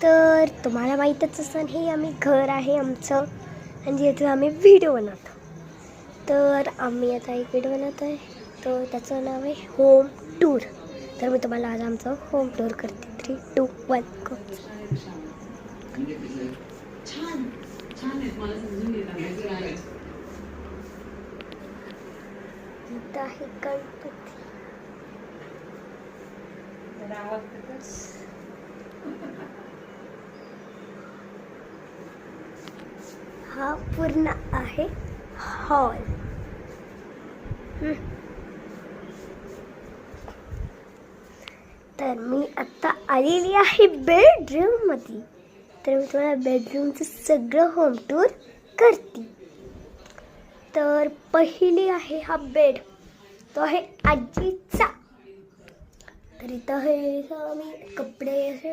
तर तुम्हाला माहीतच असेल हे आम्ही घर आहे आमचं आणि जिथे आम्ही व्हिडिओ बनवतो. तर आम्ही आता एक व्हिडिओ बनवत आहे, तर त्याचं नाव आहे होम टूर. तर मी तुम्हाला आज आमचं होम टूर करते. 3, 2, 1 गो. इथं आहे गणपती. हा पूर्ण आहे हॉल. तर मी आता आलेली आहे बेडरूम मध्ये. तर मी तुम्हाला बेडरूमचं सगळं होम टूर करते. तर पहिली आहे हा बेड, तो आहे आजीचा. तर इथं हे मी कपडे असे